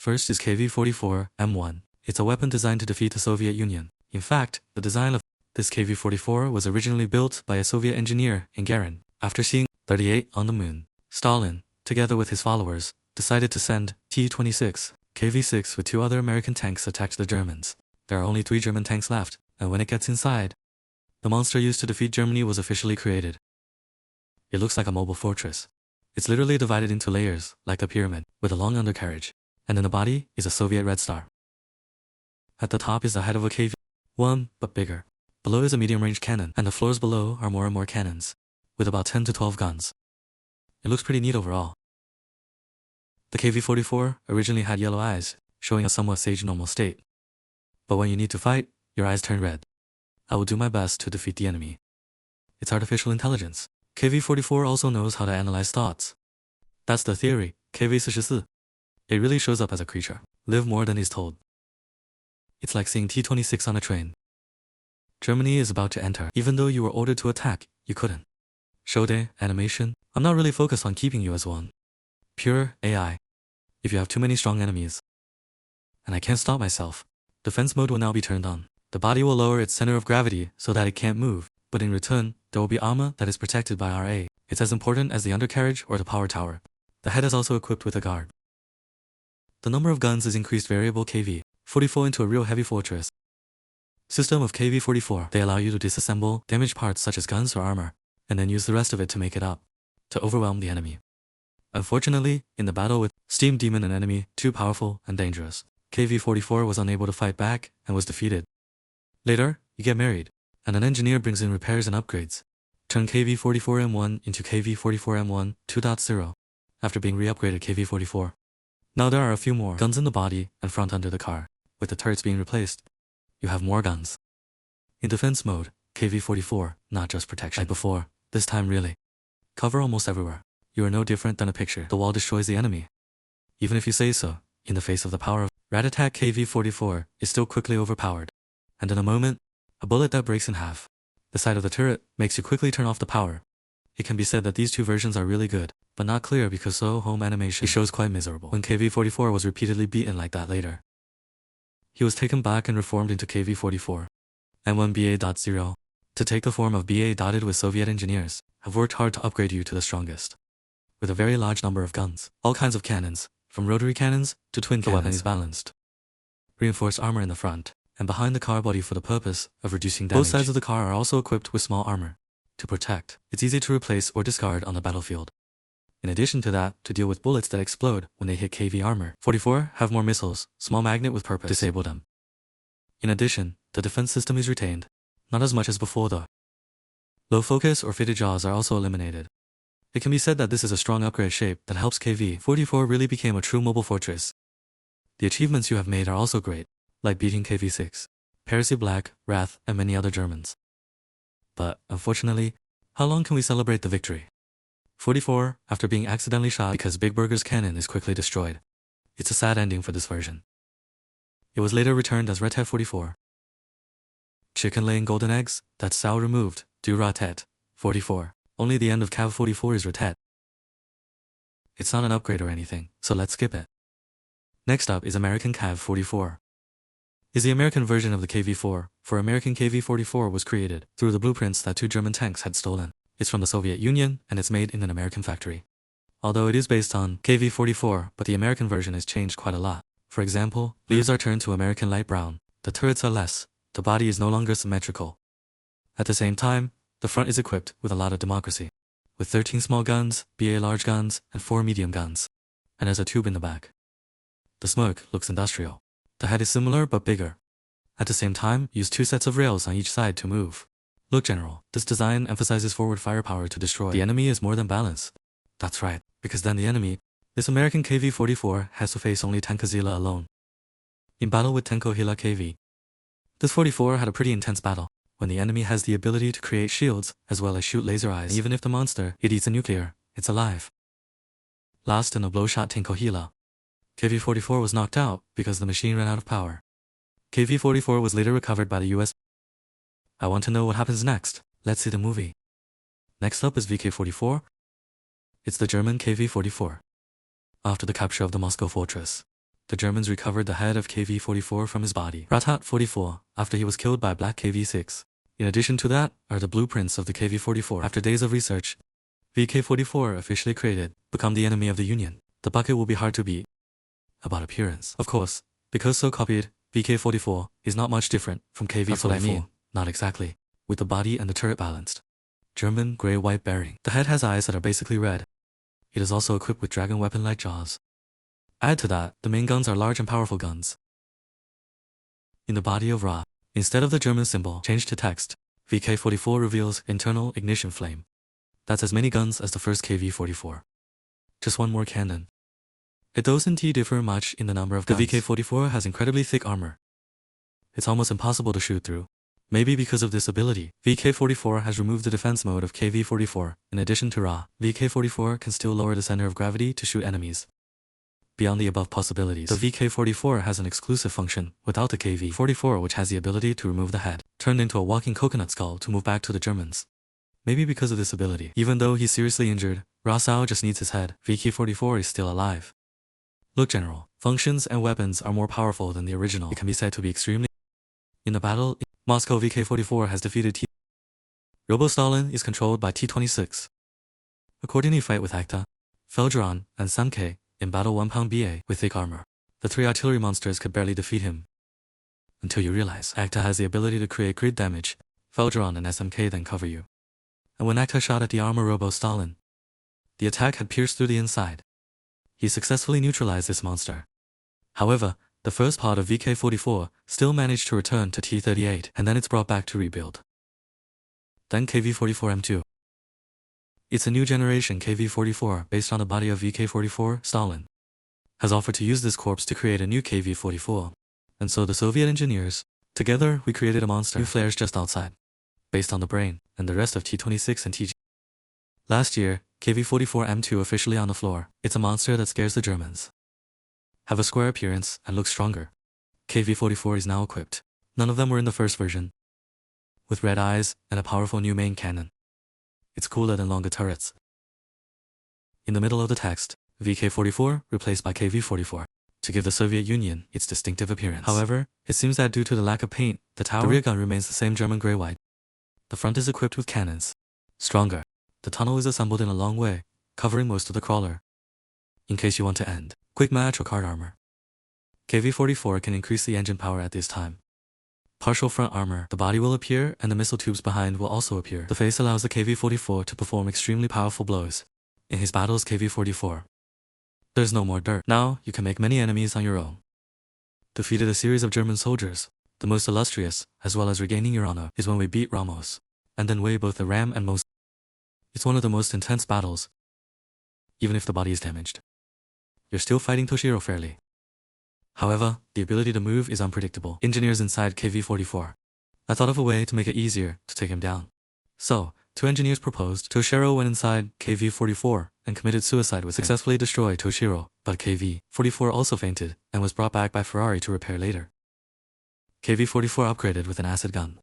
First is KV-44 M1. It's a weapon designed to defeat the Soviet Union. In fact, the design of this KV-44 was originally built by a Soviet engineer in Beng Gren. After seeing 38 on the moon, Stalin, together with his followers, decided to send T-26 KV-6 with 2 other American tanks attacked the Germans. There are only 3 German tanks left, and when it gets inside, the monster used to defeat Germany was officially created. It looks like a mobile fortress. It's literally divided into layers, like a pyramid, with a long undercarriage, and in the body is a Soviet red star. At the top is the head of a KV-1, but bigger. Below is a medium-range cannon, and the floors below are more and more cannons, with about 10 to 12 guns. It looks pretty neat overall. The KV-44 originally had yellow eyes, showing a somewhat sage normal state. But when you need to fight, your eyes turn red. I will do my best to defeat the enemy. It's artificial intelligence. KV-44 also knows how to analyze thoughts. That's the theory, KV-44. It really shows up as a creature. Live more than he's told. It's like seeing T-26 on a train. Germany is about to enter. Even though you were ordered to attack, you couldn't. Shode, animation. I'm not really focused on keeping you as one. Pure AI. If you have too many strong enemies. And I can't stop myself. Defense mode will now be turned on. The body will lower its center of gravity so that it can't move, but in return, there will be armor that is protected by RA. It's as important as the undercarriage or the power tower. The head is also equipped with a guard. The number of guns is increased variable KV-44 into a real heavy fortress. System of KV-44. They allow you to disassemble damaged parts such as guns or armor, and then use the rest of it to make it up, to overwhelm the enemy. Unfortunately, in the battle with Steam Demon, an enemy too powerful and dangerous, KV-44 was unable to fight back and was defeated. Later, you get married, and an engineer brings in repairs and upgrades. Turn KV-44 M1 into KV-44 M1 2.0 after being re-upgraded KV-44. Now there are a few more guns in the body and front under the car. With the turrets being replaced, you have more guns. In defense mode, KV-44, not just protection like before, this time really. Cover almost everywhere. You are no different than a picture. The wall destroys the enemy. Even if you say so, in the face of the power of Rat Attack, KV-44 is still quickly overpowered. And in a moment, a bullet that breaks in half the side of the turret makes you quickly turn off the power. It can be said that these 2 versions are really good, but not clear because home animation shows quite miserable. When KV-44 was repeatedly beaten like that later, he was taken back and reformed into KV-44 M1 BA.0 to take the form of BA dotted with Soviet engineers have worked hard to upgrade you to the strongest. With a very large number of guns, all kinds of cannons, from rotary cannons to twin cannons. The weapon is balanced. Reinforced armor in the front and behind the car body for the purpose of reducing damage. Both sides of the car are also equipped with small armor to protect. It's easy to replace or discard on the battlefield. In addition to that, to deal with bullets that explode when they hit KV armor, 44 have more missiles, small magnet with purpose, disable them. In addition, the defense system is retained, not as much as before though. Low focus or fitted jaws are also eliminated. It can be said that this is a strong upgrade shape that helps KV-44 really become a true mobile fortress. The achievements you have made are also great, like beating KV-6, Heresy Black, Wrath, and many other Germans. But, unfortunately, how long can we celebrate the victory? 44, after being accidentally shot because Big Burger's cannon is quickly destroyed. It's a sad ending for this version. It was later returned as Retet 44. Chicken laying golden eggs, that's Sao removed, du Ratet 44. Only the end of KV-44 is Retet. It's not an upgrade or anything, so let's skip it. Next up is American KV-44. Is the American version of the KV-4, for American KV-44 was created through the blueprints that 2 German tanks had stolen. It's from the Soviet Union, and it's made in an American factory. Although it is based on KV-44, but the American version has changed quite a lot. For example, leaves are turned to American light brown, the turrets are less, the body is no longer symmetrical. At the same time, the front is equipped with a lot of democracy, with 13 small guns, BA large guns, and 4 medium guns. And there's a tube in the back. The smoke looks industrial. The head is similar but bigger. At the same time, use 2 sets of rails on each side to move. Look general, this design emphasizes forward firepower to destroy. The enemy is more than balanced. That's right, because then the enemy, this American KV-44 has to face only Tankazila alone. In battle with Tenkohila KV, this 44 had a pretty intense battle, when the enemy has the ability to create shields as well as shoot laser eyes. And even if the monster, it eats a nuclear, it's alive. Last in a blowshot Tenkohila, KV-44 was knocked out because the machine ran out of power. KV-44 was later recovered by the US. I want to know what happens next. Let's see the movie. Next up is VK-44. It's the German KV-44. After the capture of the Moscow fortress, the Germans recovered the head of KV-44 from his body. Ratat-44, after he was killed by Black KV-6. In addition to that are the blueprints of the KV-44. After days of research, VK-44 officially created, become the enemy of the Union. The bucket will be hard to beat. About appearance. Of course, because so copied, VK-44 is not much different from KV-44. That's what I mean. Not exactly. With the body and the turret balanced. German gray-white bearing. The head has eyes that are basically red. It is also equipped with dragon weapon-like jaws. Add to that, the main guns are large and powerful guns. In the body of Ra, instead of the German symbol changed to text, VK-44 reveals internal ignition flame. That's as many guns as the first KV-44. Just one more cannon. It doesn't differ much in the number of guns. The VK-44 has incredibly thick armor. It's almost impossible to shoot through. Maybe because of this ability, VK-44 has removed the defense mode of KV-44. In addition to Ra, VK-44 can still lower the center of gravity to shoot enemies. Beyond the above possibilities, the VK-44 has an exclusive function without the KV-44, which has the ability to remove the head, turned into a walking coconut skull to move back to the Germans. Maybe because of this ability, even though he's seriously injured, Ra Sao just needs his head. VK-44 is still alive. Look, General, functions and weapons are more powerful than the original. It can be said to be extremely. In the battle, Moscow VK-44 has defeated T. Robo-Stalin is controlled by T-26. Accordingly, fight with Akta, Felgeron, and Samke in battle 1 pound BA with thick armor. The 3 artillery monsters could barely defeat him. Until you realize Akta has the ability to create grid damage, Felgeron and SMK then cover you. And when Akta shot at the armor Robo-Stalin, the attack had pierced through the inside. He successfully neutralized this monster. However, the first part of VK-44 still managed to return to T-38, and then it's brought back to rebuild. Then KV-44 M2. It's a new generation KV-44 based on the body of VK-44. Stalin has offered to use this corpse to create a new KV-44. And so the Soviet engineers, together we created a monster, new flares just outside, based on the brain, and the rest of T-26 and TG. Last year, KV-44 M2 officially on the floor. It's a monster that scares the Germans. Have a square appearance and look stronger. KV-44 is now equipped. None of them were in the first version. With red eyes and a powerful new main cannon. It's cooler than longer turrets. In the middle of the text, VK-44 replaced by KV-44 to give the Soviet Union its distinctive appearance. However, it seems that due to the lack of paint, the rear gun remains the same German gray-white. The front is equipped with cannons. Stronger. The tunnel is assembled in a long way, covering most of the crawler. In case you want to end, quick match or card armor. KV-44 can increase the engine power at this time. Partial front armor, the body will appear and the missile tubes behind will also appear. The face allows the KV-44 to perform extremely powerful blows. In his battles KV-44. There's no more dirt. Now, you can make many enemies on your own. Defeated a series of German soldiers. The most illustrious, as well as regaining your honor, is when we beat Ramos. And then weigh both the ram and most. It's one of the most intense battles. Even if the body is damaged. You're still fighting Toshiro fairly. However, the ability to move is unpredictable. Engineers inside KV-44. I thought of a way to make it easier to take him down. So, 2 engineers proposed. Toshiro went inside KV-44 and committed suicide with successfully destroyed Toshiro, but KV-44 also fainted and was brought back by Ferrari to repair later. KV-44 upgraded with an acid gun.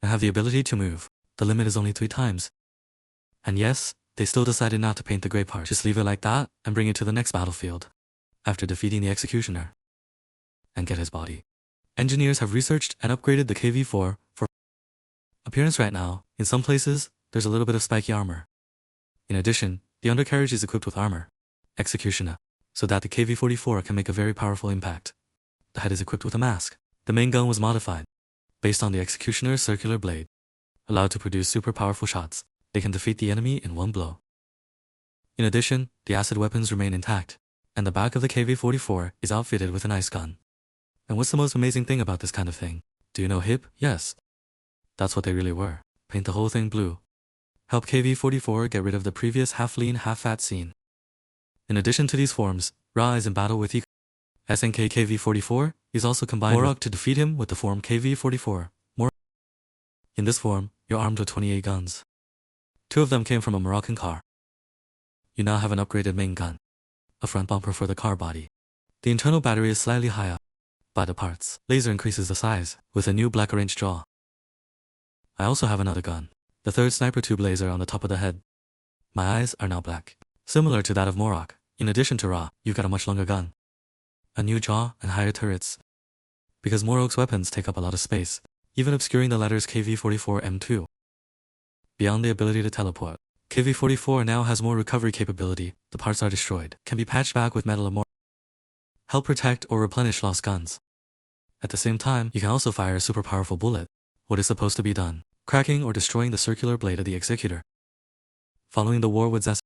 And have the ability to move. The limit is only 3 times. And yes, they still decided not to paint the gray part. Just leave it like that and bring it to the next battlefield. After defeating the executioner. And get his body. Engineers have researched and upgraded the KV-4 for appearance right now. In some places, there's a little bit of spiky armor. In addition, the undercarriage is equipped with armor. Executioner. So that the KV-44 can make a very powerful impact. The head is equipped with a mask. The main gun was modified. Based on the executioner's circular blade. Allowed to produce super powerful shots. They can defeat the enemy in one blow. In addition, the acid weapons remain intact. And the back of the KV-44 is outfitted with an ice gun. And what's the most amazing thing about this kind of thing? Do you know hip? Yes. That's what they really were. Paint the whole thing blue. Help KV-44 get rid of the previous half-lean, half-fat scene. In addition to these forms, Ra is in battle with SNK KV-44 is also combined Morok to defeat him with the form KV-44. In this form, you're armed with 28 guns. 2 of them came from a Moroccan car. You now have an upgraded main gun. A front bumper for the car body. The internal battery is slightly higher. By the parts, laser increases the size, with a new black arranged jaw. I also have another gun. The 3rd sniper tube laser on the top of the head. My eyes are now black. Similar to that of Morok. In addition to Ra, you've got a much longer gun. a new jaw, and higher turrets. Because more Oak's weapons take up a lot of space, even obscuring the letters KV-44 M2. Beyond the ability to teleport, KV-44 now has more recovery capability. The parts are destroyed, can be patched back with metal or more, help protect or replenish lost guns. At the same time, you can also fire a super powerful bullet. What is supposed to be done? Cracking or destroying the circular blade of the Executor. Following the war with Zess,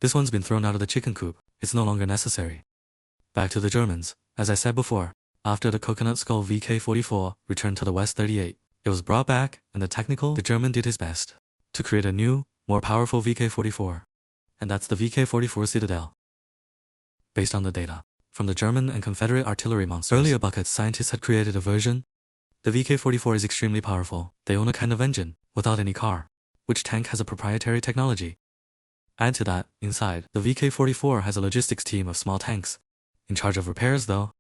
this one's been thrown out of the chicken coop. It's no longer necessary. Back to the Germans. As I said before, after the Coconut Skull VK-44 returned to the West 38, it was brought back, and the German did his best to create a new, more powerful VK-44. And that's the VK-44 Citadel. Based on the data from the German and Confederate artillery monsters, earlier buckets, scientists had created a version. The VK-44 is extremely powerful. They own a kind of engine, without any car, which tank has a proprietary technology. Add to that, inside, the VK-44 has a logistics team of small tanks. In charge of repairs though,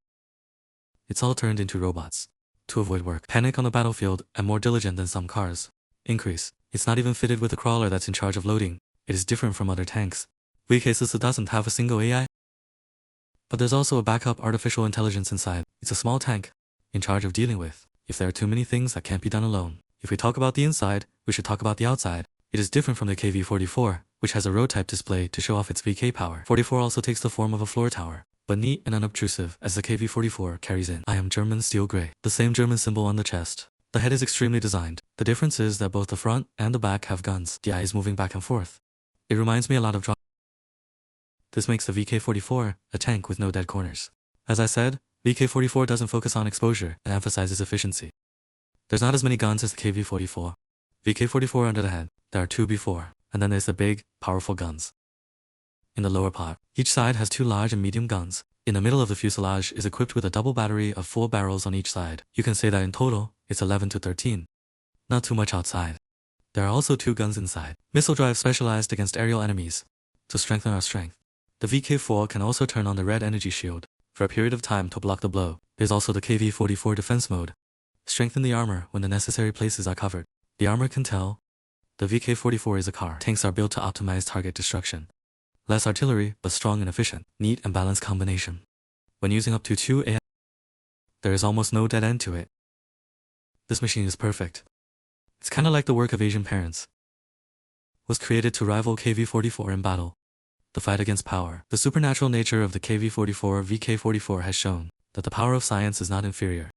it's all turned into robots. To avoid work, panic on the battlefield, and more diligent than some cars. Increase. It's not even fitted with a crawler that's in charge of loading. It is different from other tanks. VK doesn't have a single AI. But there's also a backup artificial intelligence inside. It's a small tank, in charge of dealing with if there are too many things that can't be done alone. If we talk about the inside, we should talk about the outside. It is different from the KV-44, which has a road-type display to show off its VK power. 44 also takes the form of a floor tower, but neat and unobtrusive as the KV-44 carries in I am German steel grey, the same German symbol on the chest. The head is extremely designed. The difference is that both the front and the back have guns. The eye is moving back and forth. It reminds me a lot of This makes the VK-44 a tank with no dead corners. As I said, VK-44 doesn't focus on exposure and emphasizes efficiency. There's not as many guns as the KV-44. VK-44 under the head, there are two before, and then there's the big, powerful guns. In the lower part, each side has two large and medium guns. In the middle of the fuselage is equipped with a double battery of 4 barrels on each side. You can say that in total, it's 11 to 13. Not too much outside. There are also 2 guns inside. Missile drive specialized against aerial enemies. To strengthen our strength. The VK-4 can also turn on the red energy shield for a period of time to block the blow. There's also the KV-44 defense mode. Strengthen the armor when the necessary places are covered. The armor can tell the VK-44 is a car. Tanks are built to optimize target destruction. Less artillery, but strong and efficient. Neat and balanced combination. When using up to 2 AI, there is almost no dead end to it. This machine is perfect. It's kinda like the work of Asian parents. Was created to rival KV-44 in battle. The fight against power. The supernatural nature of the KV-44 VK-44 has shown that the power of science is not inferior.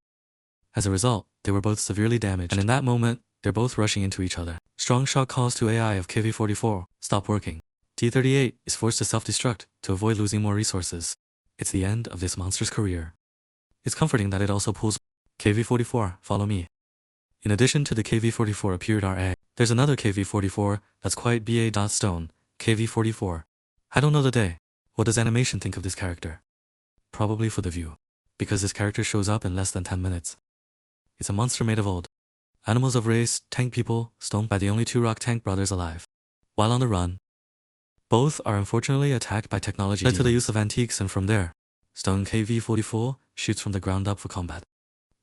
As a result, they were both severely damaged, and in that moment, they're both rushing into each other. Strong shock calls to AI of KV-44, stop working. T-38 is forced to self-destruct to avoid losing more resources. It's the end of this monster's career. It's comforting that it also pulls KV-44, follow me. In addition to the KV-44 appeared RA, there's another KV-44 that's quite BA. Stone, KV-44. I don't know the day. What does animation think of this character? Probably for the view. Because this character shows up in less than 10 minutes. It's a monster made of old animals of race, tank people, stoned by the only 2 rock tank brothers alive. While on the run, both are unfortunately attacked by technology led to the use of antiques, and from there, Stone KV-44 shoots from the ground up for combat.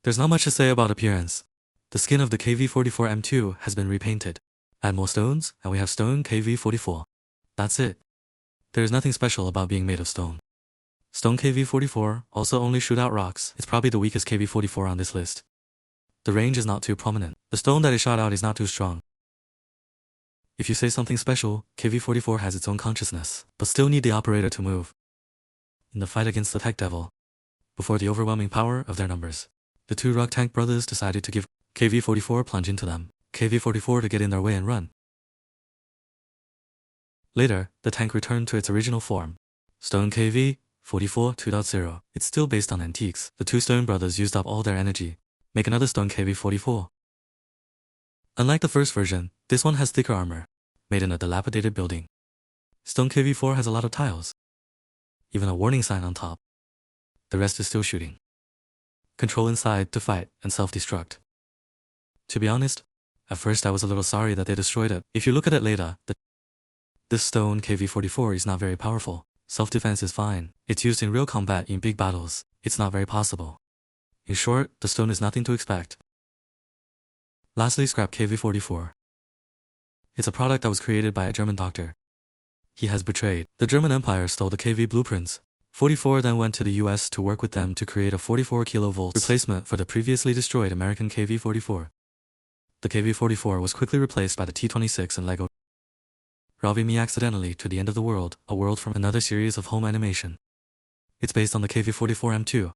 There's not much to say about appearance. The skin of the KV-44 M2 has been repainted. Add more stones, and we have Stone KV-44. That's it. There is nothing special about being made of stone. Stone KV-44 also only shoot out rocks. It's probably the weakest KV-44 on this list. The range is not too prominent. The stone that is shot out is not too strong. If you say something special, KV-44 has its own consciousness, but still need the operator to move. In the fight against the Tech Devil, before the overwhelming power of their numbers, the 2 rock tank brothers decided to give KV-44 plunge into them, KV-44 to get in their way and run. Later, the tank returned to its original form, Stone KV-44 2.0. It's still based on antiques. The 2 Stone brothers used up all their energy. Make another Stone KV-44. Unlike the first version, this one has thicker armor, made in a dilapidated building. Stone KV-4 has a lot of tiles. Even a warning sign on top. The rest is still shooting. Control inside to fight and self-destruct. To be honest, at first I was a little sorry that they destroyed it. If you look at it later, this Stone KV-44 is not very powerful. Self-defense is fine. It's used in real combat in big battles. It's not very possible. In short, the stone is nothing to expect. Lastly, scrap KV-44. It's a product that was created by a German doctor. He has betrayed. The German Empire stole the KV blueprints, 44 then went to the US to work with them to create a 44 kV replacement for the previously destroyed American KV-44. The KV-44 was quickly replaced by the T-26 and LEGO, robbing me accidentally to the end of the world, a world from another series of home animation. It's based on the KV-44 M2,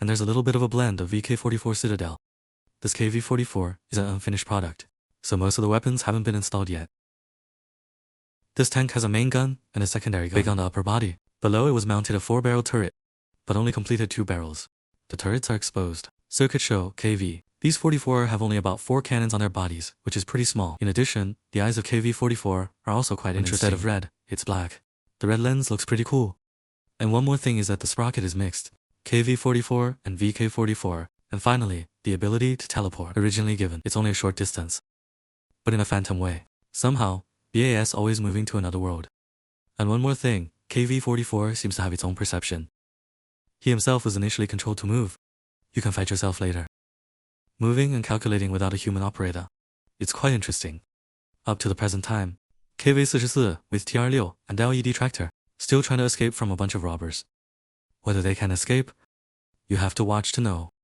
and there's a little bit of a blend of VK-44 Citadel. This KV-44 is an unfinished product, so most of the weapons haven't been installed yet. This tank has a main gun and a secondary gun big on the upper body. Below it was mounted a 4-barrel turret, but only completed 2 barrels. The turrets are exposed. Circuit show, KV. These 44 have only about 4 cannons on their bodies, which is pretty small. In addition, the eyes of KV-44 are also quite interesting. Instead of red, it's black. The red lens looks pretty cool. And one more thing is that the sprocket is mixed. KV-44 and VK-44. And finally, the ability to teleport. Originally given, it's only a short distance, but in a phantom way. Somehow, BAS always moving to another world. And one more thing, KV-44 seems to have its own perception. He himself was initially controlled to move. You can fight yourself later. Moving and calculating without a human operator. It's quite interesting. Up to the present time, KV-44 with TR6 and LED tractor, still trying to escape from a bunch of robbers. Whether they can escape, you have to watch to know.